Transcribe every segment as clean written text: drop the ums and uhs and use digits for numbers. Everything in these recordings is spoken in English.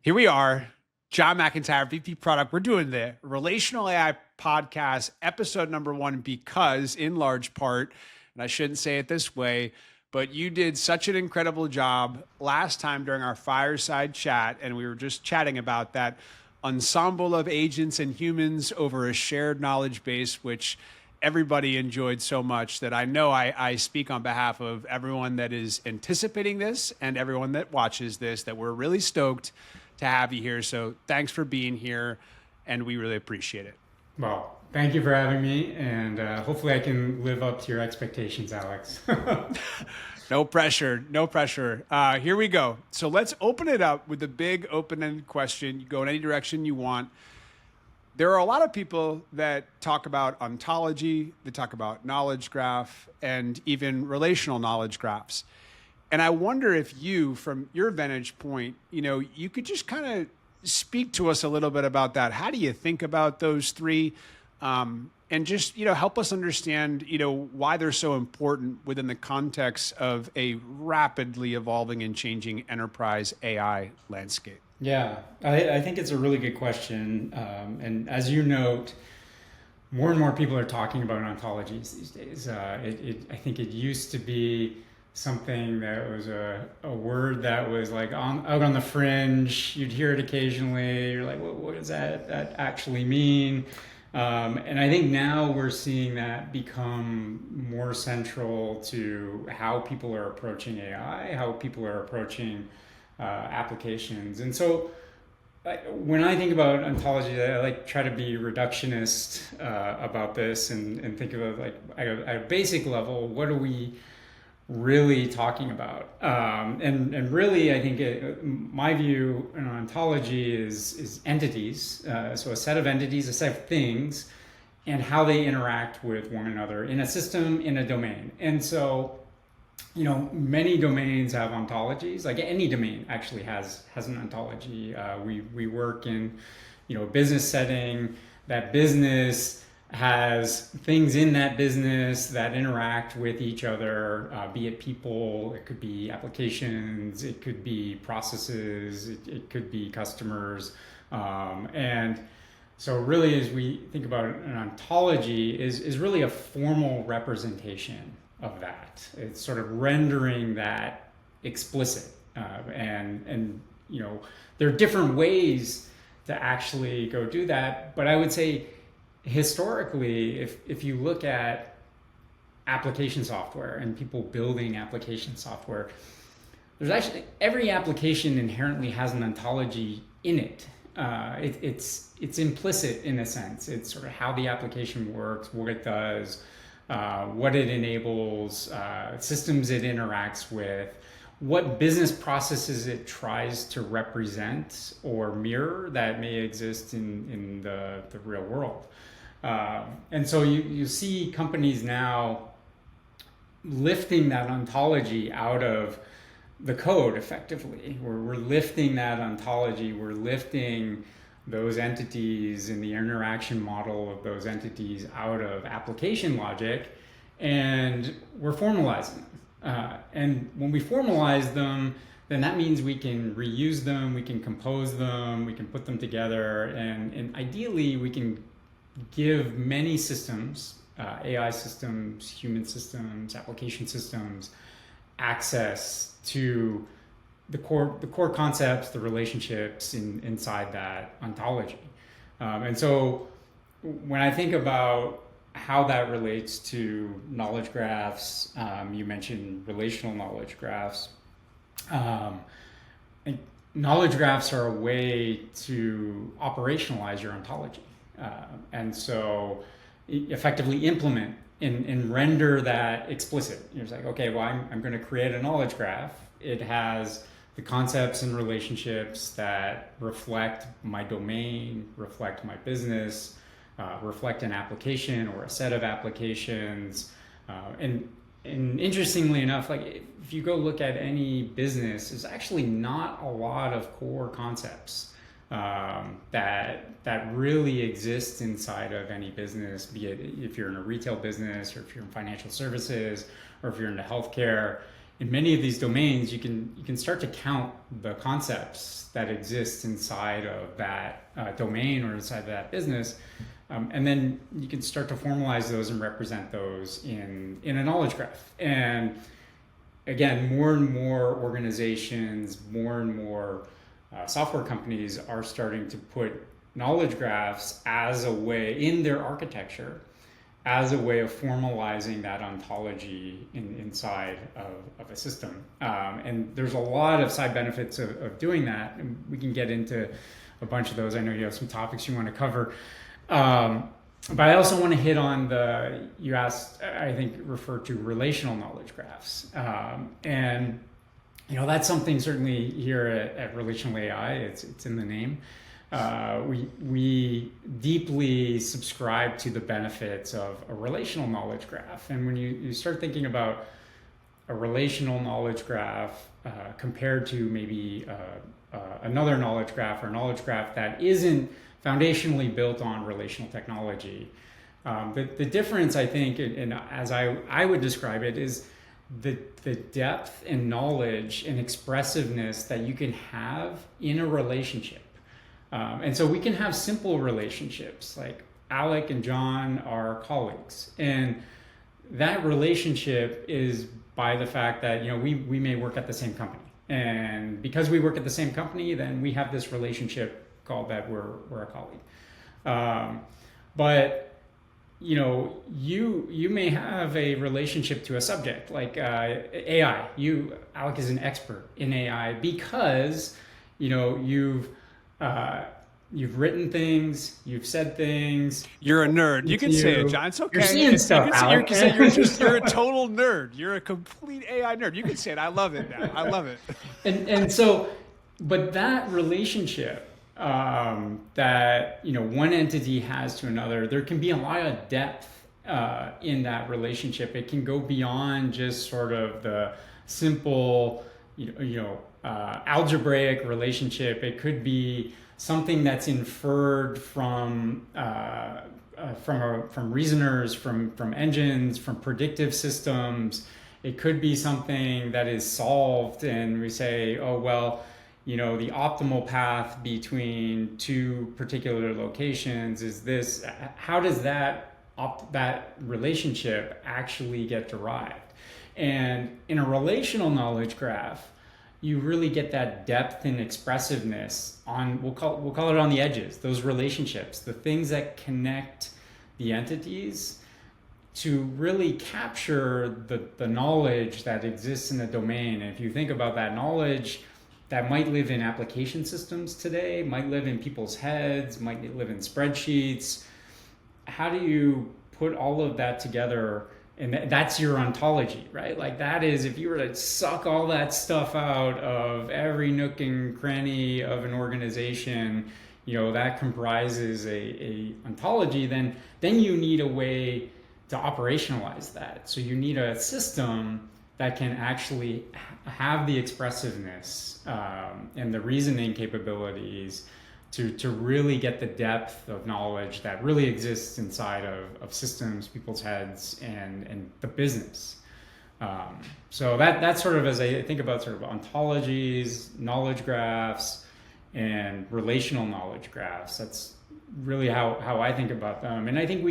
Here we are, John Macintyre, VP Product. We're doing the Relational AI podcast, episode number 1, because in large part, and I shouldn't say it this way, but you did such an incredible job last time during our fireside chat, and we were just chatting about that ensemble of agents and humans over a shared knowledge base, which everybody enjoyed so much that I know I speak on behalf of everyone that is anticipating this and everyone that watches this, that we're really stoked to have you here. So thanks for being here, and we really appreciate it. Well, thank you for having me, and hopefully I can live up to your expectations, Alex. No pressure, no pressure. Here we go. So let's open it up with a big open-ended question. You go in any direction you want. There are a lot of people that talk about ontology, they talk about knowledge graph, and even relational knowledge graphs. And I wonder if you, from your vantage point, you could just kind of speak to us a little bit about that. How do you think about those three? And just, help us understand, why they're so important within the context of a rapidly evolving and changing enterprise AI landscape. Yeah, I think it's a really good question. And as you note, more and more people are talking about ontologies these days. I think it used to be something that was a word that was like out on the fringe. You'd hear it occasionally. You're like, what does that actually mean? And I think now we're seeing that become more central to how people are approaching AI, how people are approaching applications. And so when I think about ontology, I try to be reductionist about this and think of it like at a basic level, what are we really talking about? And really, I think my view in ontology is entities. So a set of entities, a set of things, and how they interact with one another in a system, in a domain. And so, many domains have ontologies. Like any domain actually has an ontology. We work in, a business setting. That business has things in that business that interact with each other, be it people, it could be applications, it could be processes, it could be customers. And so really, as we think about an ontology, is really a formal representation of that. It's sort of rendering that explicit. And there are different ways to actually go do that. But I would say, historically, if you look at application software and people building application software, there's actually every application inherently has an ontology in it. It's implicit in a sense. It's sort of how the application works, what it does, what it enables, systems it interacts with, what business processes it tries to represent or mirror that may exist in the real world. And so you see companies now lifting that ontology out of the code effectively. We're lifting that ontology, we're lifting those entities and the interaction model of those entities out of application logic, and we're formalizing them. And when we formalize them, then that means we can reuse them, we can compose them, we can put them together, and ideally we can give many systems, AI systems, human systems, application systems, access to the core concepts, the relationships inside that ontology. And so when I think about how that relates to knowledge graphs, you mentioned relational knowledge graphs. And knowledge graphs are a way to operationalize your ontology. And so effectively implement and render that explicit. You're just like, okay, well, I'm going to create a knowledge graph. It has the concepts and relationships that reflect my domain, reflect my business, reflect an application or a set of applications. And interestingly enough, like if you go look at any business, there's actually not a lot of core concepts that really exist inside of any business, be it if you're in a retail business or if you're in financial services or if you're into healthcare. in many of these domains, you can start to count the concepts that exist inside of that domain or inside of that business. And then you can start to formalize those and represent those in a knowledge graph. And again, more and more organizations, more and more software companies are starting to put knowledge graphs as a way in their architecture, as a way of formalizing that ontology inside of a system. And there's a lot of side benefits of doing that. And we can get into a bunch of those. I know you have some topics you want to cover. But I also want to hit on you asked, I think, referred to relational knowledge graphs. And, that's something certainly here at RelationalAI, it's in the name. We deeply subscribe to the benefits of a relational knowledge graph. And when you start thinking about a relational knowledge graph compared to maybe another knowledge graph or a knowledge graph that isn't foundationally built on relational technology. The difference, I think, and as I would describe it, is the depth and knowledge and expressiveness that you can have in a relationship. And so we can have simple relationships, like Alec and John are colleagues. And that relationship is by the fact that, we may work at the same company. And because we work at the same company, then we have this relationship called that we're a colleague. But you may have a relationship to a subject like AI. Alec is an expert in AI because you've written things, you've said things. You're a nerd. You can say it, John. It's okay. You're seeing stuff, Alec. You're a total nerd. You're a complete AI nerd. You can say it. I love it now. I love it. And so, but that relationship that one entity has to another, there can be a lot of depth in that relationship. It can go beyond just sort of the simple, algebraic relationship. It could be something that's inferred from reasoners, from engines, from predictive systems. It could be something that is solved, and we say, oh well, the optimal path between two particular locations is this. How does that relationship actually get derived? And in a relational knowledge graph, you really get that depth and expressiveness on, we'll call it on the edges, those relationships, the things that connect the entities to really capture the knowledge that exists in the domain. And if you think about that knowledge, that might live in application systems today, might live in people's heads, might live in spreadsheets. How do you put all of that together? And that's your ontology, right? Like that is, if you were to suck all that stuff out of every nook and cranny of an organization, that comprises a ontology, then you need a way to operationalize that. So you need a system that can actually have the expressiveness and the reasoning capabilities to really get the depth of knowledge that really exists inside of systems, people's heads, and the business. So that's sort of, as I think about sort of ontologies, knowledge graphs, and relational knowledge graphs, that's really how I think about them. And I think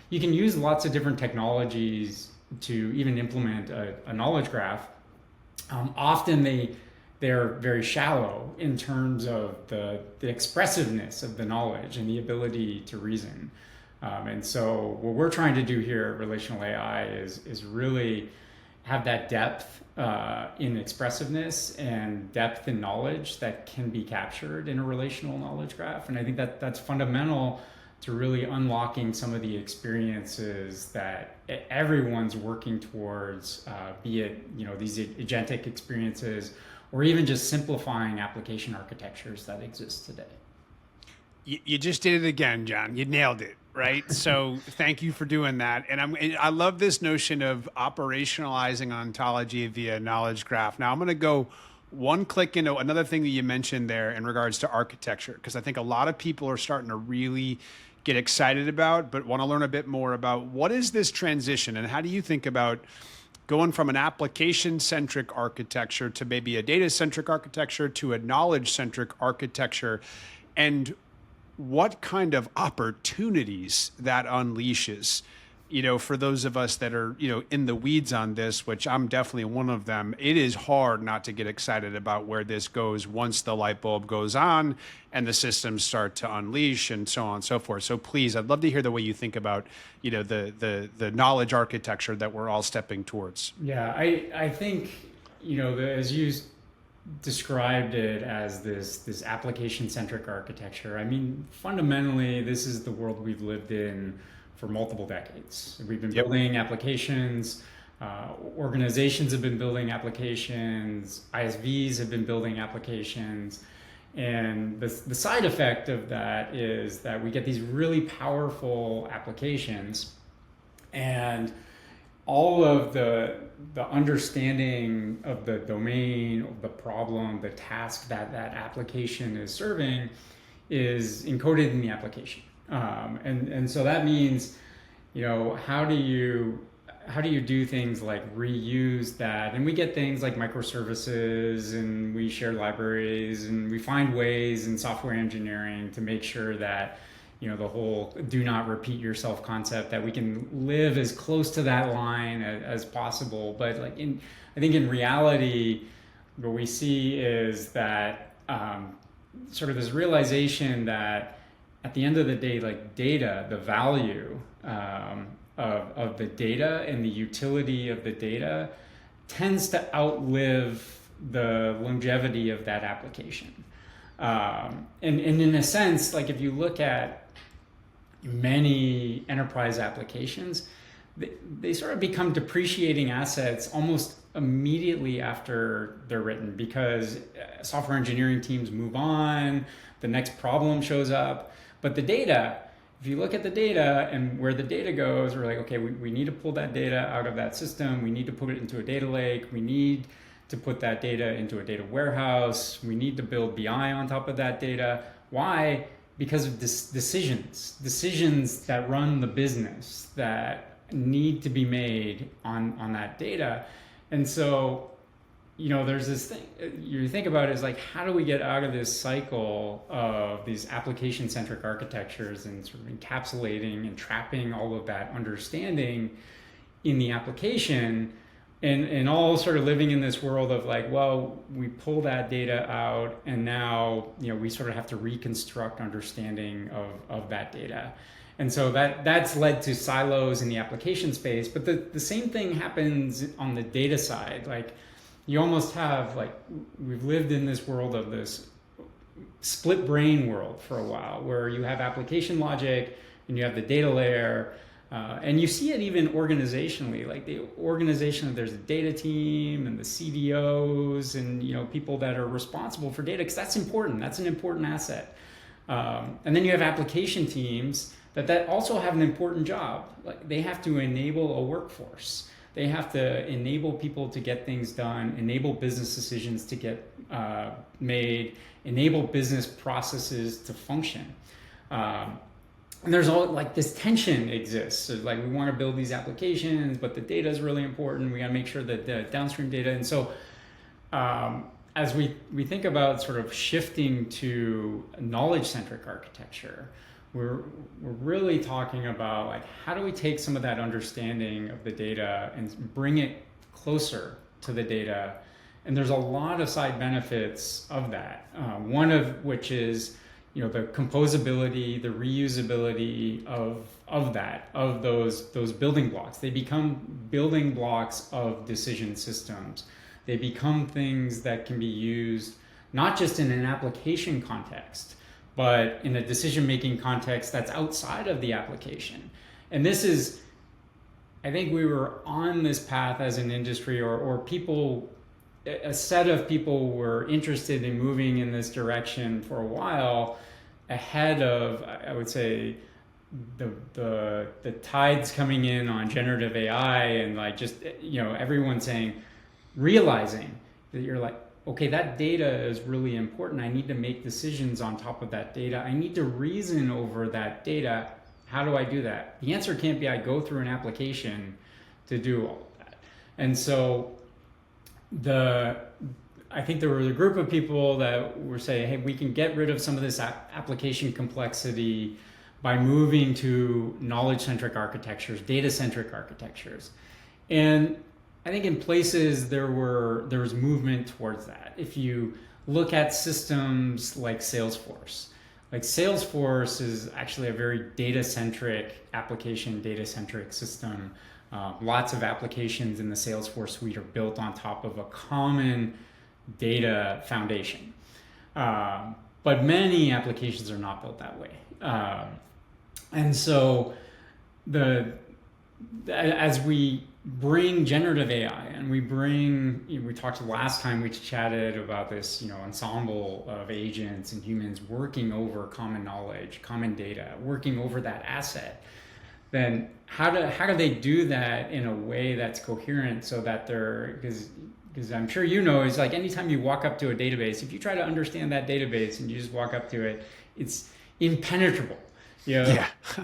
you can use lots of different technologies to even implement a knowledge graph. Often they're very shallow in terms of the expressiveness of the knowledge and the ability to reason. And so what we're trying to do here at RelationalAI is really have that depth in expressiveness and depth in knowledge that can be captured in a relational knowledge graph. And I think that's fundamental to really unlocking some of the experiences that everyone's working towards, be it these agentic experiences, or even just simplifying application architectures that exist today. You just did it again, John. You nailed it, right? So thank you for doing that. And I love this notion of operationalizing ontology via knowledge graph. Now I'm going to go one click into another thing that you mentioned there in regards to architecture, because I think a lot of people are starting to really get excited about, but want to learn a bit more about what is this transition and how do you think about going from an application-centric architecture to maybe a data-centric architecture to a knowledge-centric architecture, and what kind of opportunities that unleashes, for those of us that are, in the weeds on this, which I'm definitely one of them. It is hard not to get excited about where this goes once the light bulb goes on and the systems start to unleash and so on and so forth. So please, I'd love to hear the way you think about, the knowledge architecture that we're all stepping towards. Yeah, I think, as you described it as this application-centric architecture, I mean, fundamentally, this is the world we've lived in for multiple decades. We've been building applications, organizations have been building applications, ISVs have been building applications, and the side effect of that is that we get these really powerful applications, and all of the understanding of the domain, the problem, the task that application is serving is encoded in the application. And so that means, how do you do things like reuse that? And we get things like microservices, and we share libraries, and we find ways in software engineering to make sure that, the whole do not repeat yourself concept, that we can live as close to that line as possible. But I think in reality, what we see is that sort of this realization that at the end of the day, data, the value of the data and the utility of the data tends to outlive the longevity of that application. And in a sense, if you look at many enterprise applications, they sort of become depreciating assets almost immediately after they're written, because software engineering teams move on, the next problem shows up. But the data, if you look at the data and where the data goes, we're like, okay, we need to pull that data out of that system. We need to put it into a data lake. We need to put that data into a data warehouse. We need to build BI on top of that data. Why? Because of decisions that run the business that need to be made on that data. And so, there's this thing you think about is how do we get out of this cycle of these application-centric architectures and sort of encapsulating and trapping all of that understanding in the application, and all sort of living in this world of we pull that data out, and now we sort of have to reconstruct understanding of that data. And so that's led to silos in the application space. But the same thing happens on the data side. You almost have, we've lived in this world of this split brain world for a while, where you have application logic and you have the data layer, and you see it even organizationally, the organization, there's a data team and the CDOs and, people that are responsible for data, because that's important. That's an important asset. And then you have application teams that also have an important job. They have to enable a workforce. They have to enable people to get things done, enable business decisions to get made, enable business processes to function. And there's all this tension exists. So, we want to build these applications, but the data is really important. We got to make sure that the downstream data. And so as we think about sort of shifting to a knowledge-centric architecture, we're really talking about how do we take some of that understanding of the data and bring it closer to the data. And there's a lot of side benefits of that. One of which is the composability, the reusability of those building blocks. They become building blocks of decision systems. They become things that can be used not just in an application context, but in a decision-making context that's outside of the application. And this is, I think we were on this path as an industry, or people, a set of people were interested in moving in this direction for a while, ahead of, I would say, the tides coming in on generative AI, and everyone realizing that you're okay, that data is really important. I need to make decisions on top of that data. I need to reason over that data. How do I do that? The answer can't be I go through an application to do all of that. And so I think there was a group of people that were saying, hey, we can get rid of some of this application complexity by moving to knowledge-centric architectures, data-centric architectures. And I think in places there was movement towards that. If you look at systems like Salesforce is actually a very data-centric application, data-centric system. Lots of applications in the Salesforce suite are built on top of a common data foundation. But many applications are not built that way. And so as we bring generative AI and we talked last time we chatted about this, ensemble of agents and humans working over common knowledge, common data, working over that asset, then how do they do that in a way that's coherent so that because I'm sure it's like anytime you walk up to a database, if you try to understand that database and you just walk up to it, it's impenetrable.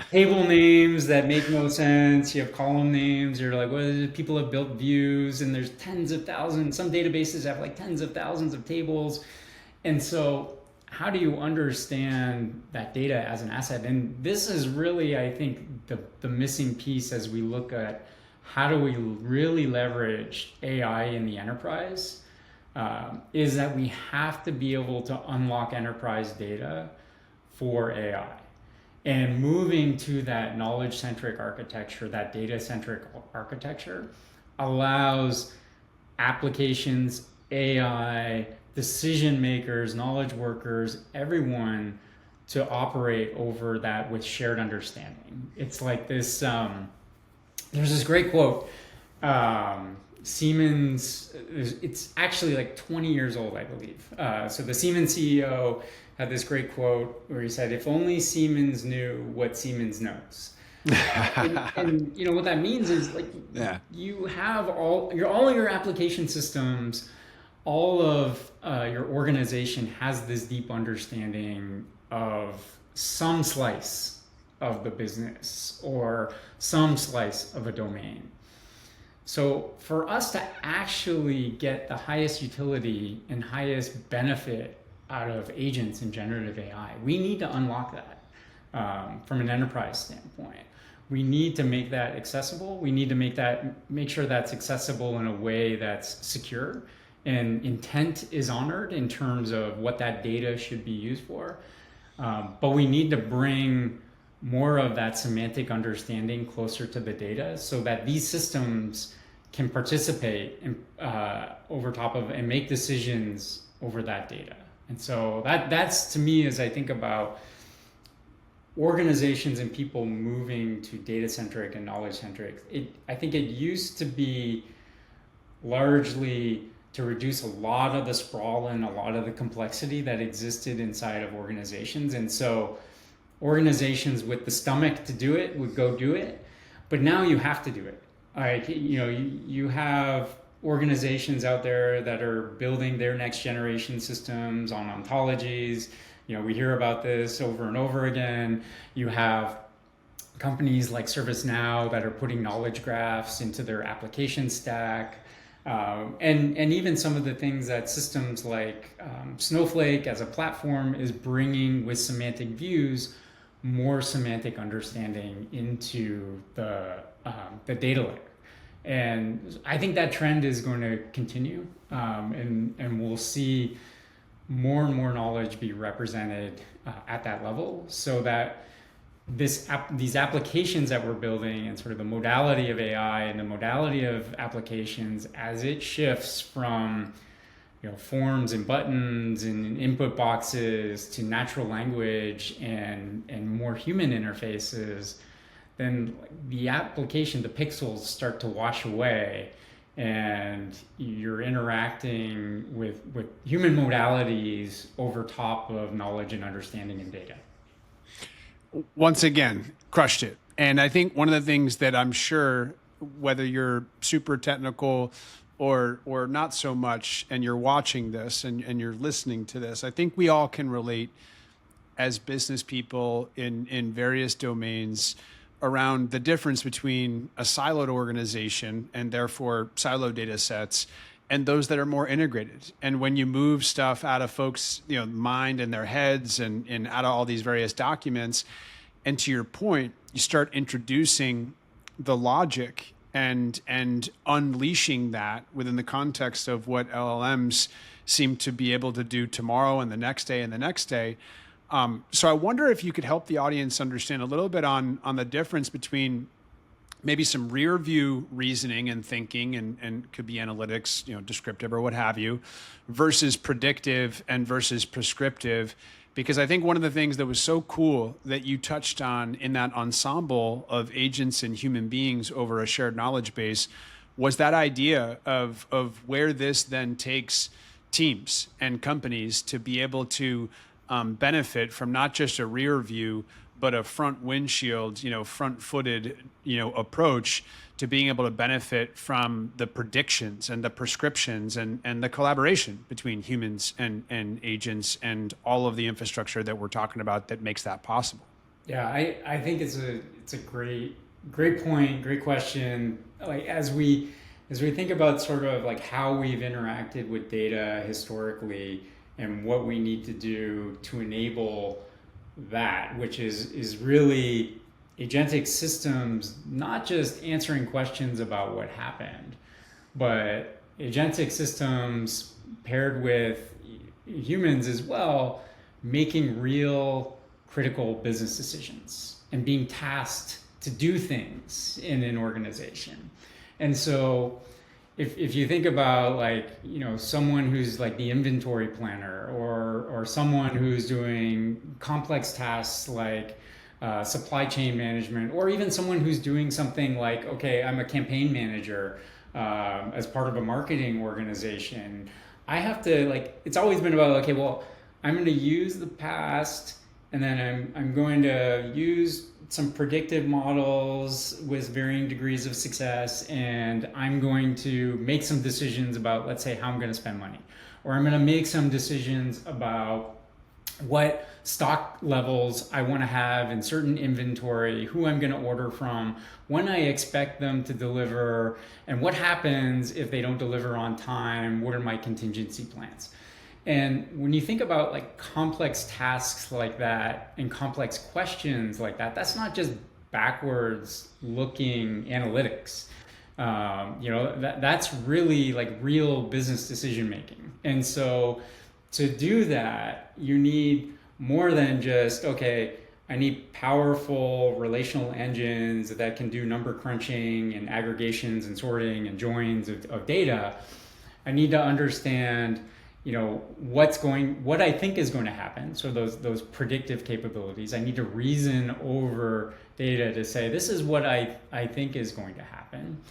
Table names that make no sense. You have column names. You're like, well, people have built views, and there's tens of thousands. Some databases have like tens of thousands of tables. And so how do you understand that data as an asset? And this is really, I think, the missing piece as we look at how do we really leverage AI in the enterprise, is that we have to be able to unlock enterprise data for AI. And moving to that knowledge-centric architecture, that data-centric architecture, allows applications, AI, decision makers, knowledge workers, everyone to operate over that with shared understanding. It's like this, there's this great quote, Siemens, it's actually like 20 years old, I believe. So the Siemens CEO had this great quote where he said, if only Siemens knew what Siemens knows. and what that means is like, you have all your application systems, all of your organization has this deep understanding of some slice of the business or some slice of a domain. So for us to actually get the highest utility and highest benefit out of agents and generative AI, we need to unlock that from an enterprise standpoint. We need to make that accessible. We need to make sure that's accessible in a way that's secure and intent is honored in terms of what that data should be used for. But we need to bring more of that semantic understanding closer to the data so that these systems can participate in, over top of and make decisions over that data. And so that's to me, as I think about organizations and people moving to data-centric and knowledge-centric, I think it used to be largely to reduce a lot of the sprawl and a lot of the complexity that existed inside of organizations. And so organizations with the stomach to do it would go do it, but now you have to do it. Like, you have organizations out there that are building their next generation systems on ontologies. We hear about this over and over again. You have companies like ServiceNow that are putting knowledge graphs into their application stack. And even some of the things that systems like Snowflake as a platform is bringing with semantic views, more semantic understanding into the data layer. And I think that trend is going to continue, and we'll see more and more knowledge be represented at that level, so that these applications that we're building and sort of the modality of AI and the modality of applications as it shifts from forms and buttons and input boxes to natural language and more human interfaces, then the application, the pixels start to wash away and you're interacting with human modalities over top of knowledge and understanding and data. Once again, crushed it. And I think one of the things that I'm sure, whether you're super technical or not so much, and you're watching this and you're listening to this, I think we all can relate as business people in various domains around the difference between a siloed organization and therefore siloed data sets and those that are more integrated. And when you move stuff out of folks' mind and their heads and out of all these various documents, and to your point, you start introducing the logic and unleashing that within the context of what LLMs seem to be able to do tomorrow and the next day and the next day. So I wonder if you could help the audience understand a little bit on the difference between maybe some rear view reasoning and thinking and could be analytics, descriptive or what have you, versus predictive and versus prescriptive. Because I think one of the things that was so cool that you touched on in that ensemble of agents and human beings over a shared knowledge base was that idea of where this then takes teams and companies to be able to benefit from not just a rear view, but a front windshield, front-footed, approach to being able to benefit from the predictions and the prescriptions and the collaboration between humans and agents and all of the infrastructure that we're talking about that makes that possible. Yeah, I think it's a great point, great question. Like as we think about sort of like how we've interacted with data historically and what we need to do to enable that, which is really agentic systems, not just answering questions about what happened, but agentic systems paired with humans as well, making real critical business decisions and being tasked to do things in an organization. And so if you think about someone who's like the inventory planner or someone who's doing complex tasks like supply chain management, or even someone who's doing something like, okay, I'm a campaign manager as part of a marketing organization, I have to it's always been about, okay, well, I'm going to use the past and then I'm going to use some predictive models with varying degrees of success, and I'm going to make some decisions about, let's say, how I'm going to spend money, or I'm going to make some decisions about what stock levels I want to have in certain inventory, who I'm going to order from, when I expect them to deliver, and what happens if they don't deliver on time, what are my contingency plans. And when you think about complex tasks like that and complex questions like that, that's not just backwards looking analytics. That's really real business decision making. And so to do that, you need more than just, okay, I need powerful relational engines that can do number crunching and aggregations and sorting and joins of data. I need to understand what I think is going to happen. So those predictive capabilities. I need to reason over data to say, this is what I think is going to happen.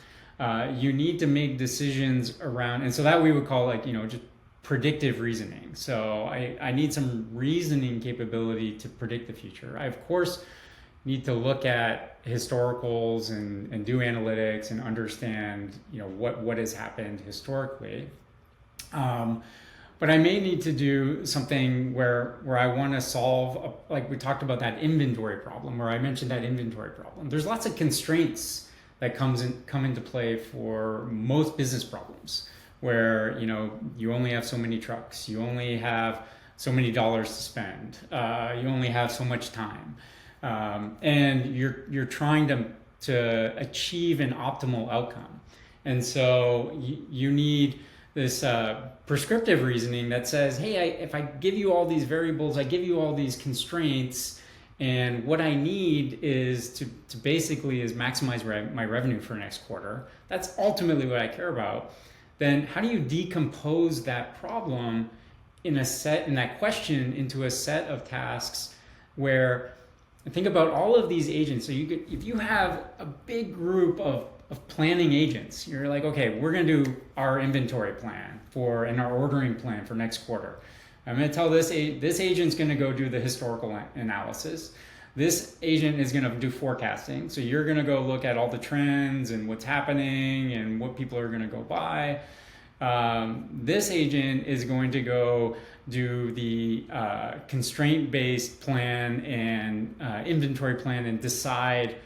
You need to make decisions around, and so that we would call just predictive reasoning. So I need some reasoning capability to predict the future. I, of course, need to look at historicals and do analytics and understand what has happened historically. But I may need to do something where I want to solve, like we talked about that inventory problem, where I mentioned that inventory problem. There's lots of constraints that come into play for most business problems, where you only have so many trucks, you only have so many dollars to spend, you only have so much time, and you're trying to achieve an optimal outcome. And so you need this prescriptive reasoning that says, hey, if I give you all these variables, I give you all these constraints, and what I need is to basically is maximize my revenue for next quarter. That's ultimately what I care about. Then how do you decompose that problem in that question into a set of tasks where, think about all of these agents. So if you have a big group of planning agents, you're like, okay, we're going to do our inventory plan and our ordering plan for next quarter. I'm going to tell this agent's going to go do the historical analysis. This agent is going to do forecasting. So you're going to go look at all the trends and what's happening and what people are going to go buy. This agent is going to go do the constraint-based plan and inventory plan and decide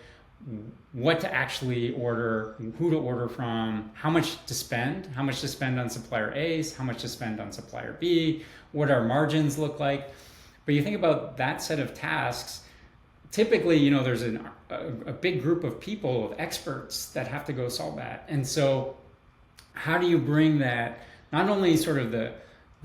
what to actually order, who to order from, how much to spend on supplier A, how much to spend on supplier B, what our margins look like. But you think about that set of tasks, typically, there's a big group of people, of experts that have to go solve that. And so how do you bring that, not only sort of the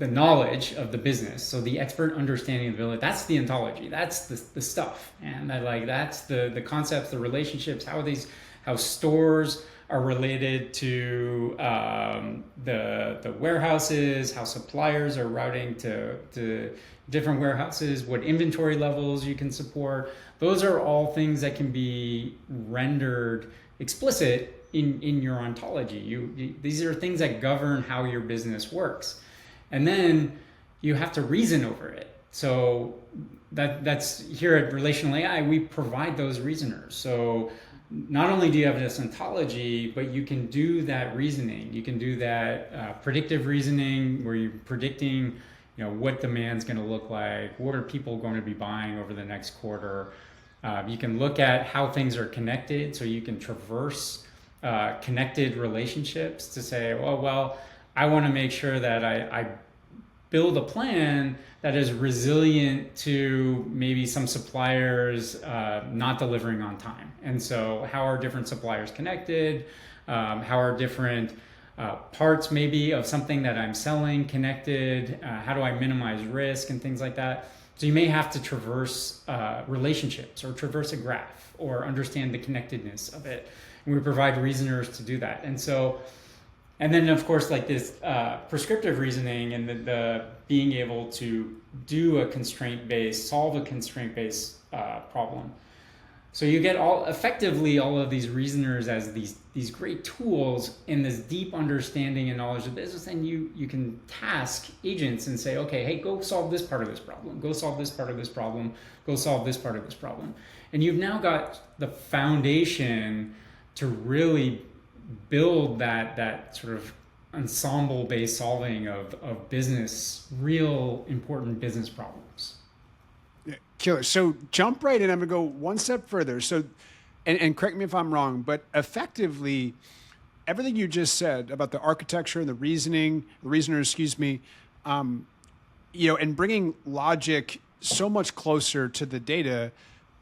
knowledge of the business, so the expert understanding of the business, that's the ontology, that's the stuff, and that's the concepts, the relationships, how stores are related to the warehouses, how suppliers are routing to different warehouses, what inventory levels you can support. Those are all things that can be rendered explicit in your ontology. These are things that govern how your business works. And then you have to reason over it. So that's here at RelationalAI, we provide those reasoners. So not only do you have this ontology, but you can do that reasoning. You can do that predictive reasoning where you're predicting, what demand's going to look like, what are people going to be buying over the next quarter. You can look at how things are connected, so you can traverse connected relationships to say, well, I want to make sure that I build a plan that is resilient to maybe some suppliers not delivering on time. And so how are different suppliers connected? How are different parts maybe of something that I'm selling connected? How do I minimize risk and things like that? So you may have to traverse relationships or traverse a graph or understand the connectedness of it. And we provide reasoners to do that. And then of course, like this prescriptive reasoning and the being able to do a solve a constraint-based problem. So you get effectively all of these reasoners as these great tools in this deep understanding and knowledge of business, and you can task agents and say, okay, hey, go solve this part of this problem, go solve this part of this problem, go solve this part of this problem. And you've now got the foundation to really build that sort of ensemble-based solving of real important business problems. Killer. So jump right in. I'm gonna go one step further. So, and correct me if I'm wrong, but effectively, everything you just said about the architecture and the reasoner, and bringing logic so much closer to the data,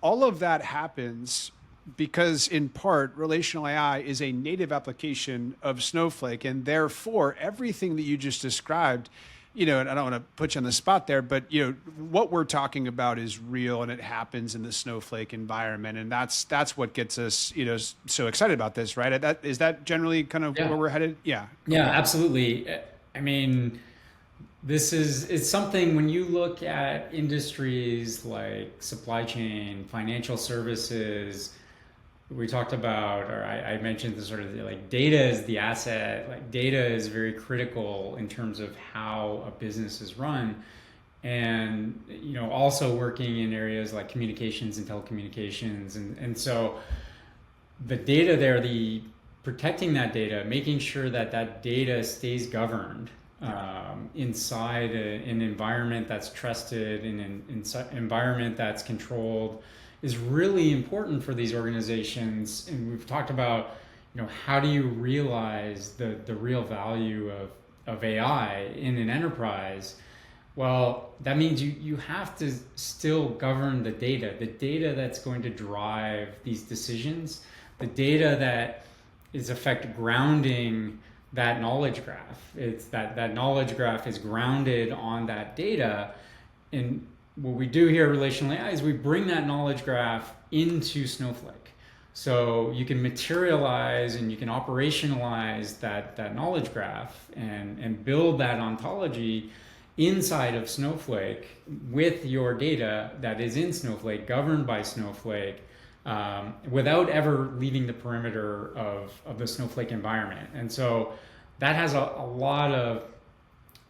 all of that happens because in part, relational AI is a native application of Snowflake, and therefore everything that you just described, and I don't want to put you on the spot there, but what we're talking about is real and it happens in the Snowflake environment, and that's what gets us so excited about this, right? Is that generally kind of where we're headed? Yeah. Yeah, absolutely. I mean, it's something when you look at industries like supply chain, financial services. We talked about, or I mentioned the sort of like data is the asset. Like data is very critical in terms of how a business is run, and also working in areas like communications and telecommunications, and so the data there, protecting that data, making sure that data stays governed inside an environment that's trusted, in an environment that's controlled, is really important for these organizations. And we've talked about, how do you realize the real value of AI in an enterprise? Well, that means you have to still govern the data that's going to drive these decisions, the data that is grounding that knowledge graph. It's that knowledge graph is grounded on that data. And what we do here at RelationalAI is we bring that knowledge graph into Snowflake. So you can materialize and you can operationalize that knowledge graph and build that ontology inside of Snowflake with your data that is in Snowflake, governed by Snowflake, without ever leaving the perimeter of the Snowflake environment. And so that has a lot of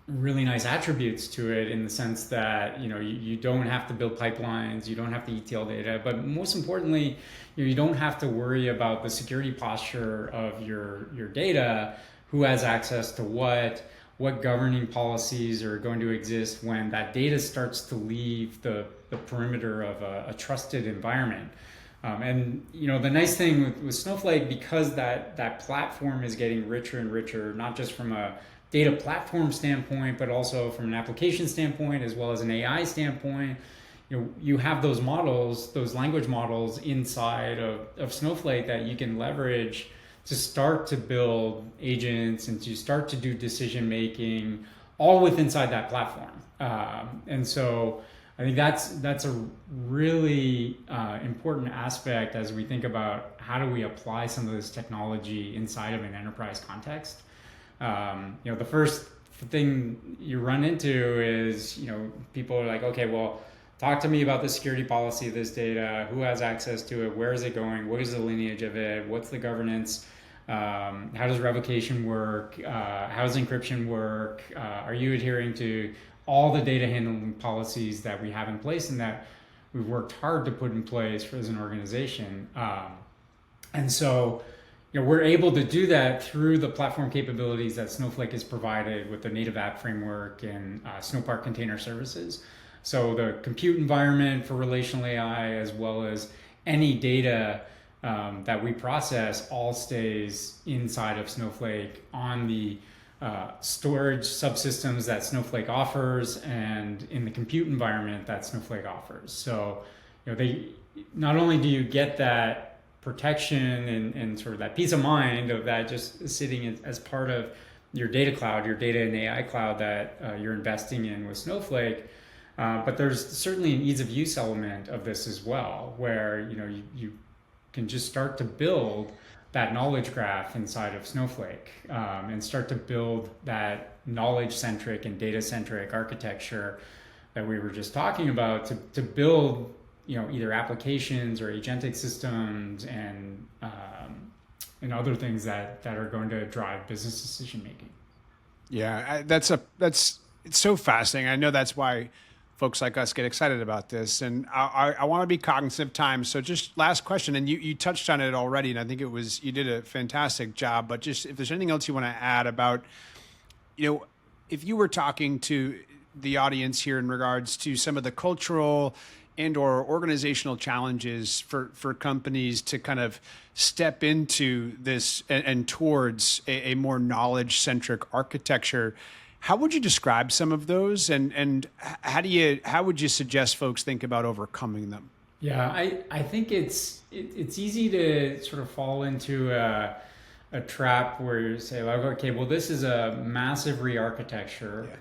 really nice attributes to it, in the sense that you don't have to build pipelines, you don't have to ETL data, but most importantly, you don't have to worry about the security posture of your data, who has access to what governing policies are going to exist when that data starts to leave the perimeter of a trusted environment. And the nice thing with Snowflake, because that platform is getting richer and richer, not just from a data platform standpoint, but also from an application standpoint, as well as an AI standpoint, you have those models, those language models inside of Snowflake that you can leverage to start to build agents and to start to do decision making, all within inside that platform. And so I think that's a really important aspect as we think about how do we apply some of this technology inside of an enterprise context. The first thing you run into is, people are like, okay, well, talk to me about the security policy of this data. Who has access to it? Where is it going? What is the lineage of it? What's the governance? How does revocation work? How does encryption work? Are you adhering to all the data handling policies that we have in place and that we've worked hard to put in place as an organization? And so, we're able to do that through the platform capabilities that Snowflake has provided with the native app framework and Snowpark container services. So the compute environment for relational AI, as well as any data that we process, all stays inside of Snowflake on the storage subsystems that Snowflake offers and in the compute environment that Snowflake offers. So, they not only do you get that protection and sort of that peace of mind of that just sitting as part of your data cloud, your data and AI cloud that you're investing in with Snowflake, but there's certainly an ease of use element of this as well, where you can just start to build that knowledge graph inside of Snowflake and start to build that knowledge-centric and data-centric architecture that we were just talking about to build either applications or agentic systems and other things that are going to drive business decision making. Yeah, it's so fascinating. I know that's why folks like us get excited about this. And I want to be cognizant of time. So just last question, and you touched on it already, and I think you did a fantastic job, but just if there's anything else you want to add about, if you were talking to the audience here in regards to some of the cultural and or organizational challenges for companies to kind of step into this and towards a more knowledge-centric architecture, how would you describe some of those, and how would you suggest folks think about overcoming them? Yeah, I think it's easy to sort of fall into a trap where you say, like, okay, well, this is a massive re-architecture. Yeah.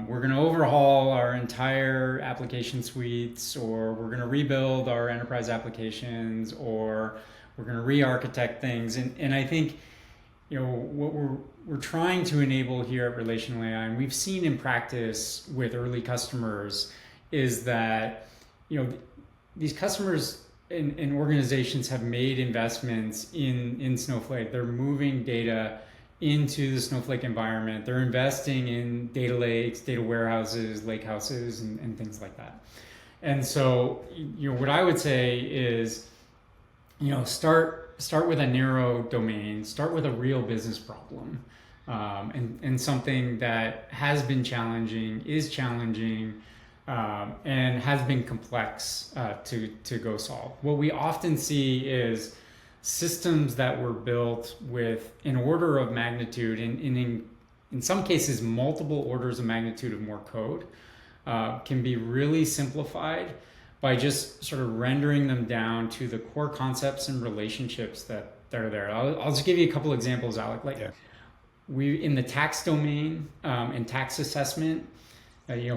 We're going to overhaul our entire application suites, or we're going to rebuild our enterprise applications, or we're going to re-architect things. And I think, what we're trying to enable here at Relational AI, and we've seen in practice with early customers, is that, these customers and organizations have made investments in Snowflake. They're moving data into the Snowflake environment. They're investing in data lakes, data warehouses, lake houses, and things like that. And so, what I would say is, start with a narrow domain, start with a real business problem, and something that has been challenging, is challenging, and has been complex to go solve. What we often see is systems that were built with an order of magnitude, in some cases multiple orders of magnitude of more code, can be really simplified by just sort of rendering them down to the core concepts and relationships that are there. I'll just give you a couple examples, Alec. We in the tax domain and tax assessment,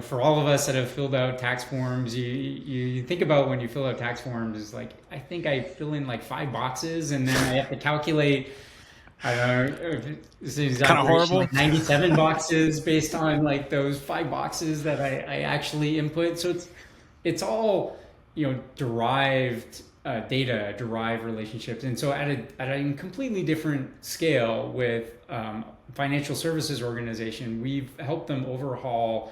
for all of us that have filled out tax forms, you think about when you fill out tax forms, is like, I think I fill in like 5 boxes and then I have to calculate, I don't know, this is kind of horrible, like 97 boxes based on like those 5 boxes that I actually input. So it's all, derived data, derived relationships. And so at a completely different scale with financial services organization, we've helped them overhaul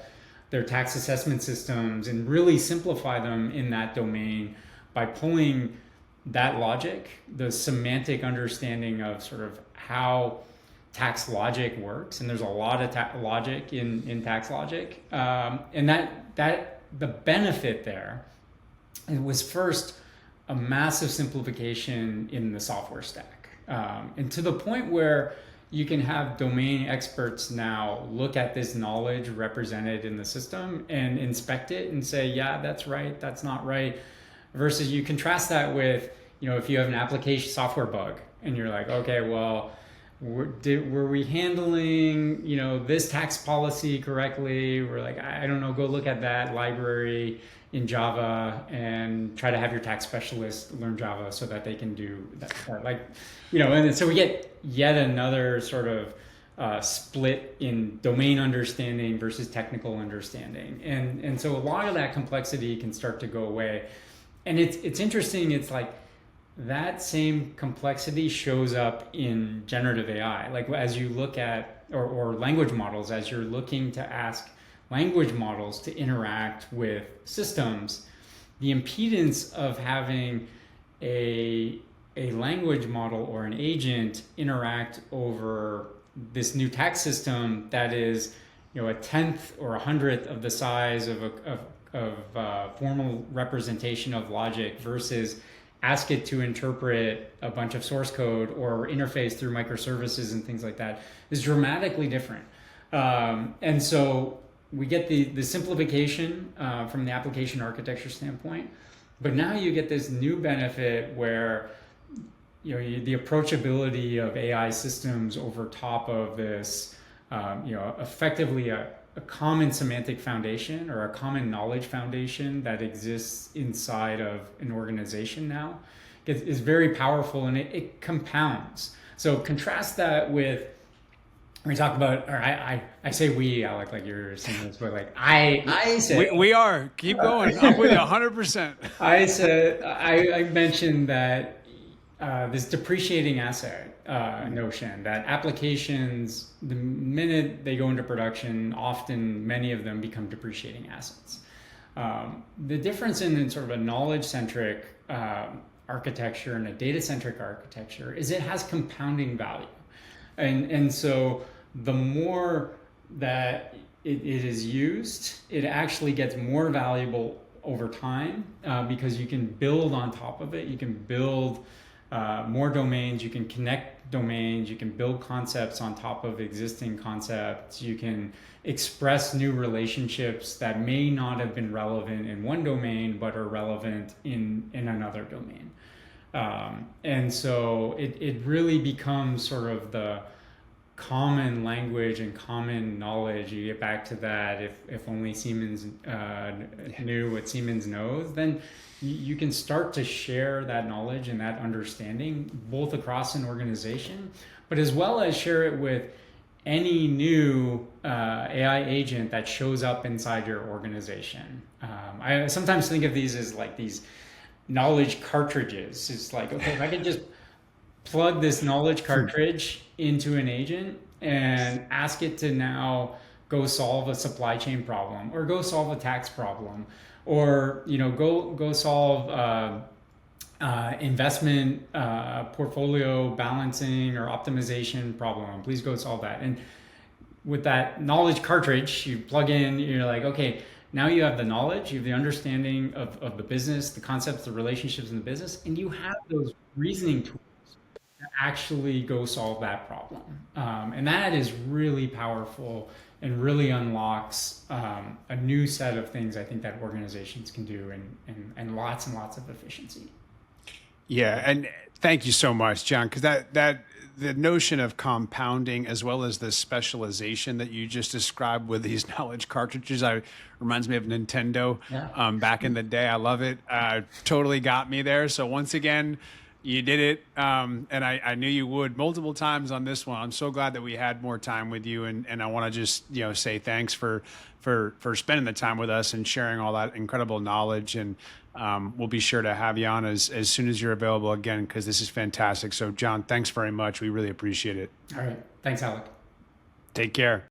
their tax assessment systems and really simplify them in that domain by pulling that logic, the semantic understanding of sort of how tax logic works. And there's a lot of logic in tax logic. And that the benefit there, it was first a massive simplification in the software stack. And to the point where you can have domain experts now look at this knowledge represented in the system and inspect it and say, yeah, that's right, that's not right. Versus you contrast that with, if you have an application software bug and you're like, okay, well, were we handling, this tax policy correctly? We're like, I don't know, go look at that library in Java and try to have your tax specialist learn Java so that they can do that. And so we get yet another sort of split in domain understanding versus technical understanding. And so a lot of that complexity can start to go away. And it's interesting. It's like that same complexity shows up in generative AI. Like as you look at, or language models, as you're looking to ask language models to interact with systems, the impedance of having a language model or an agent interact over this new tax system that is, a tenth or a hundredth of the size of formal representation of logic versus ask it to interpret a bunch of source code or interface through microservices and things like that is dramatically different. And so we get the simplification from the application architecture standpoint, but now you get this new benefit where the approachability of AI systems over top of this, effectively a common semantic foundation or a common knowledge foundation that exists inside of an organization now is very powerful, and it compounds. So contrast that with, we talk about, or I say we, Alec, like you're saying this, but like I say we are. Keep going. I'm with you 100%. I mentioned that this depreciating asset notion, that applications, the minute they go into production, often many of them become depreciating assets. The difference in sort of a knowledge-centric architecture and a data-centric architecture is it has compounding value. And so the more that it is used, it actually gets more valuable over time because you can build on top of it. You can build more domains, you can connect domains, you can build concepts on top of existing concepts, you can express new relationships that may not have been relevant in one domain but are relevant in another domain. And so it really becomes sort of the common language and common knowledge. You get back to that, if only Siemens knew what Siemens knows, then you can start to share that knowledge and that understanding both across an organization, but as well as share it with any new AI agent that shows up inside your organization. I sometimes think of these as like these knowledge cartridges. It's like, okay, if I can just plug this knowledge cartridge into an agent and ask it to now go solve a supply chain problem or go solve a tax problem or go solve investment portfolio balancing or optimization problem. Please go solve that. And with that knowledge cartridge, you plug in, you're like, okay, now you have the knowledge, you have the understanding of the business, the concepts, the relationships in the business, and you have those reasoning tools to actually go solve that problem. And that is really powerful and really unlocks a new set of things I think that organizations can do and lots of efficiency. Yeah, and thank you so much, John, because that the notion of compounding as well as the specialization that you just described with these knowledge cartridges, reminds me of Nintendo. Yeah. Back in the day. I love it. Totally got me there. So once again, you did it, and I knew you would multiple times on this one. I'm so glad that we had more time with you, and I want to just say thanks for spending the time with us and sharing all that incredible knowledge. And we'll be sure to have you on as soon as you're available again, because this is fantastic. So John, thanks very much. We really appreciate it. All right. Thanks, Alec. Take care.